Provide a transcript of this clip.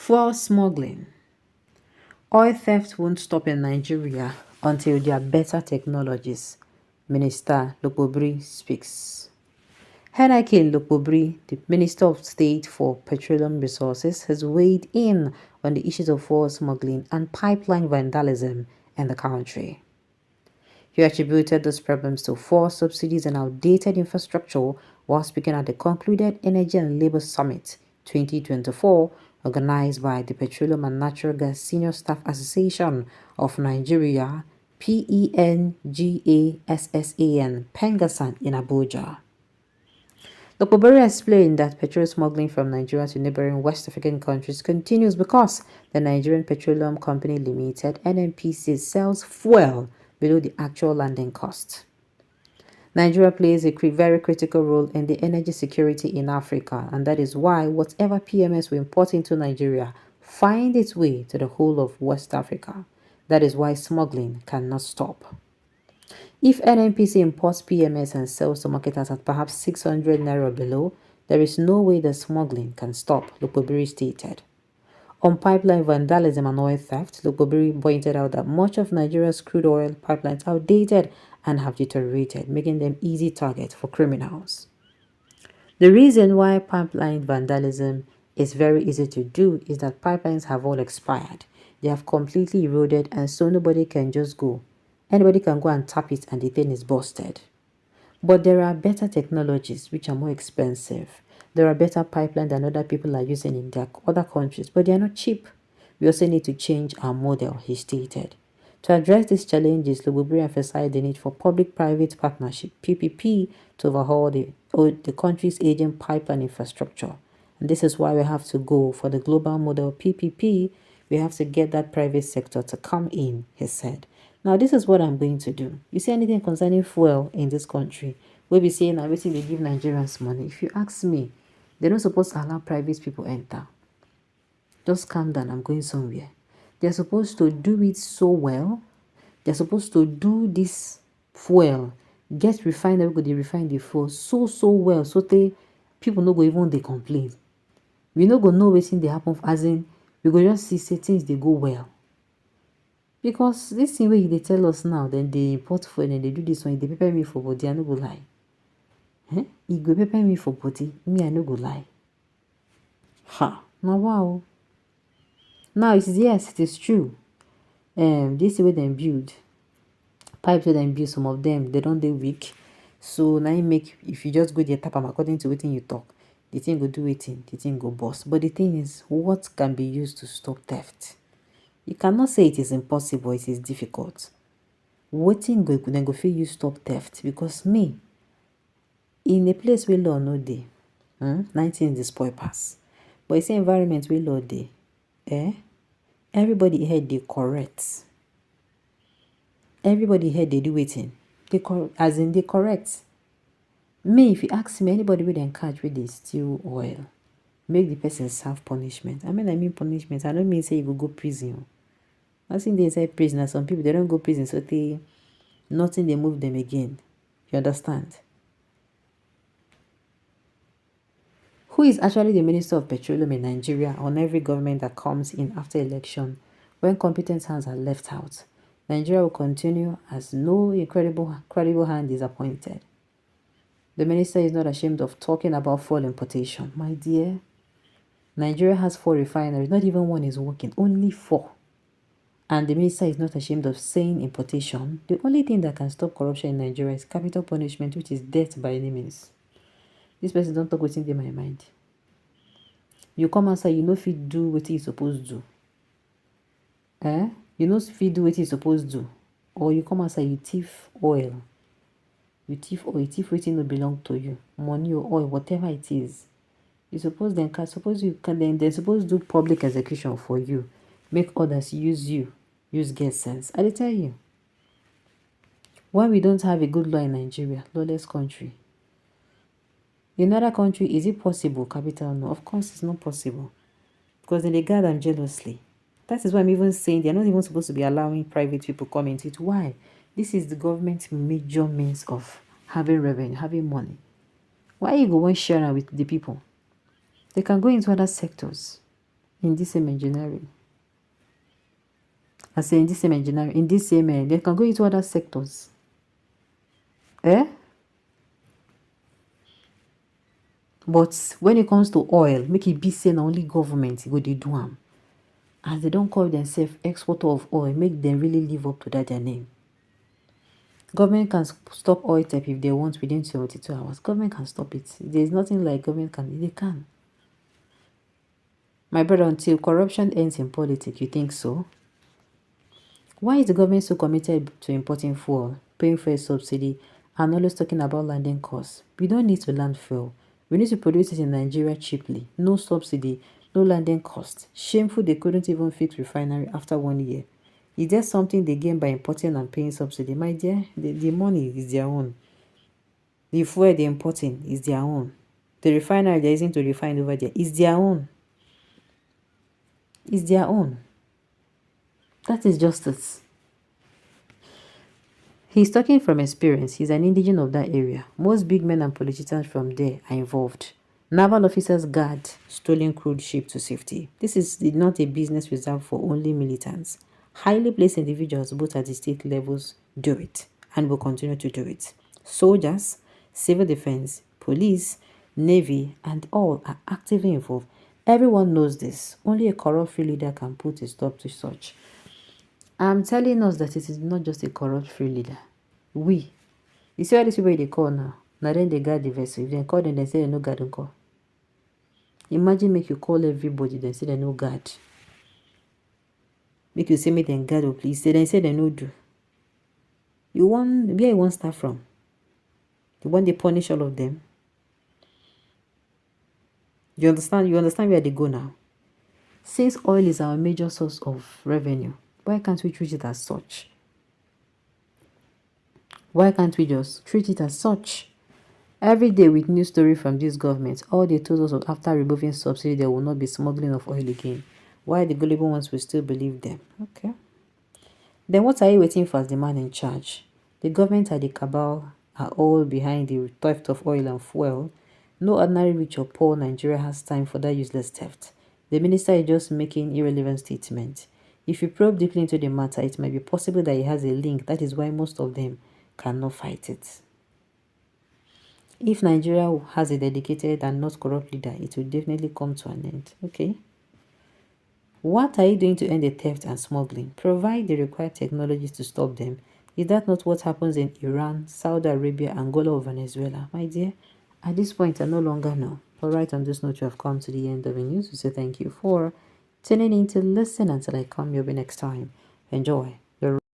Fuel smuggling. Oil theft won't stop in Nigeria until there are better technologies. Minister Lokobri speaks. Henaikin Lokobri, the Minister of State for Petroleum Resources, has weighed in on the issues of fuel smuggling and pipeline vandalism in the country. He attributed these problems to fuel subsidies and outdated infrastructure while speaking at the concluded Energy and Labour Summit 2024 organized by the Petroleum and Natural Gas Senior Staff Association of Nigeria, PENGASSAN, Pengasan in Abuja. Lokobori explained that petrol smuggling from Nigeria to neighboring West African countries continues because the Nigerian Petroleum Company Limited (NNPC) sells fuel below the actual landing cost. Nigeria plays a very critical role in the energy security in Africa, and that is why whatever PMS we import into Nigeria find its way to the whole of West Africa. That is why smuggling cannot stop. If NNPC imports PMS and sells to marketers at perhaps 600 naira below, there is no way the smuggling can stop, Lokobiri stated. On pipeline vandalism and oil theft, Lokobiri pointed out that much of Nigeria's crude oil pipelines are outdated and have deteriorated, making them easy targets for criminals. The reason why pipeline vandalism is very easy to do is that pipelines have all expired. They have completely eroded, and so nobody can just go. Anybody can go and tap it and the thing is busted. But there are better technologies which are more expensive. There are better pipelines than other people are using in their other countries, but they are not cheap. We also need to change our model, he stated. To address these challenges, Lububri emphasized the need for public-private partnership, PPP, to overhaul the country's aging pipeline infrastructure. And this is why we have to go for the global model PPP. We have to get that private sector to come in, he said. Now, this is what I'm going to do. You see anything concerning fuel in this country, we'll be saying everything they give Nigerians money. If you ask me, they're not supposed to allow private people enter. Just calm down, I'm going somewhere. They're supposed to do it so well. They're supposed to do this fuel, get refined, everybody refine the fuel so well, so they people no go even they complain. We no go know wetin dey happen, as in we go just see say things they go well. Because this thing wey they tell us now, then they import fuel and they do this one, they prepare me for body, I no go lie. E go prepare me for body, me I no go lie. Now wow. Now yes, it is true. This way they build pipes wey dem build, some of them they don't dey weak. So now you make, if you just go there tap am according to wetin you talk, the thing go do wetin, the thing go burst. But the thing is, what can be used to stop theft? You cannot say it is impossible, it is difficult. Wetin dem go fit use stop theft? Because me, in a place where law no dey, 19 dey spoil pass. But you see environment where law dey, everybody head dey correct. Everybody here they do wetin, as in they correct. Me, if you ask me, anybody wey dem catch wey dey steal oil, make the person serve punishment. I mean punishment, I don't mean say you go prison. I think they inside prison, and some people they don't go prison, so nothing they move them again. You understand? Who is actually the Minister of Petroleum in Nigeria on every government that comes in after election when competent hands are left out? Nigeria will continue as no credible hand is appointed. The minister is not ashamed of talking about fuel importation. My dear, Nigeria has 4 refineries. Not even one is working. Only 4. And the minister is not ashamed of saying importation. The only thing that can stop corruption in Nigeria is capital punishment, which is death by any means. This person don't talk what's in my mind. You come outside, you know fit do what you supposed to do. You know if you do what you supposed to do, or you come outside, you thief oil. You thief wetin no belong to you, money or oil, whatever it is. You suppose they're supposed to do public execution for you, make others use get sense. I tell you, why we don't have a good law in Nigeria, lawless country. In another country, is it possible? Capital no, of course it's not possible, because they guard them jealously. That is why I'm even saying they're not even supposed to be allowing private people come into it. Why? This is the government's major means of having revenue, having money. Why you go and share with the people? They can go into other sectors. in this same engineering. I say in this same engineering, in this same, they can go into other sectors. Eh? But when it comes to oil, make it be say na only government go dey do am. As they don't call themselves exporter of oil, make them really live up to that their name. Government can stop oil theft if they want within 72 hours. Government can stop it. There's nothing like government can. They can. My brother, until corruption ends in politics, you think so? Why is the government so committed to importing fuel, paying for a subsidy, and always talking about landing costs? We don't need to land fuel. We need to produce it in Nigeria cheaply. No subsidy, no landing cost. Shameful they couldn't even fix refinery after 1 year. Is there something they gain by importing and paying subsidy? My dear, the money is their own. The fuel they're importing is their own. The refinery they're using to refine over there is their own. It's their own. That is justice. He's talking from experience. He's an indigene of that area. Most big men and politicians from there are involved. Naval officers guard stolen crude ship to safety. This is not a business reserved for only militants. Highly placed individuals, both at the state levels, do it and will continue to do it. Soldiers, civil defense, police, navy, and all are actively involved. Everyone knows this. Only a corrupt free leader can put a stop to such. I'm telling us that it is not just a corrupt free leader. We. You see all these people they call now. Now then they guard the vessel. If they call them, they say they no guard don't call. Imagine make you call everybody, they say they no guard. Make you say make them guard, oh please. They say they no do. You want where you want start from? You want they punish all of them? You understand? You understand where they go now? Since oil is our major source of revenue, why can't we treat it as such? Why can't we just treat it as such? Every day with news story from this government, all they told us was after removing subsidy, there will not be smuggling of oil again. Why the gullible ones will still believe them? Okay. Then what are you waiting for as the man in charge? The government and the cabal are all behind the theft of oil and fuel. No ordinary rich or poor Nigeria has time for that useless theft. The minister is just making irrelevant statements. If you probe deeply into the matter, it might be possible that he has a link. That is why most of them cannot fight it. If Nigeria has a dedicated and not corrupt leader, it will definitely come to an end. Okay? What are you doing to end the theft and smuggling? Provide the required technologies to stop them. Is that not what happens in Iran, Saudi Arabia, Angola, or Venezuela? My dear, at this point, I no longer know. But right on this note, you have come to the end of the news. We say thank you for tuning in to listen until I come your way next time. Enjoy.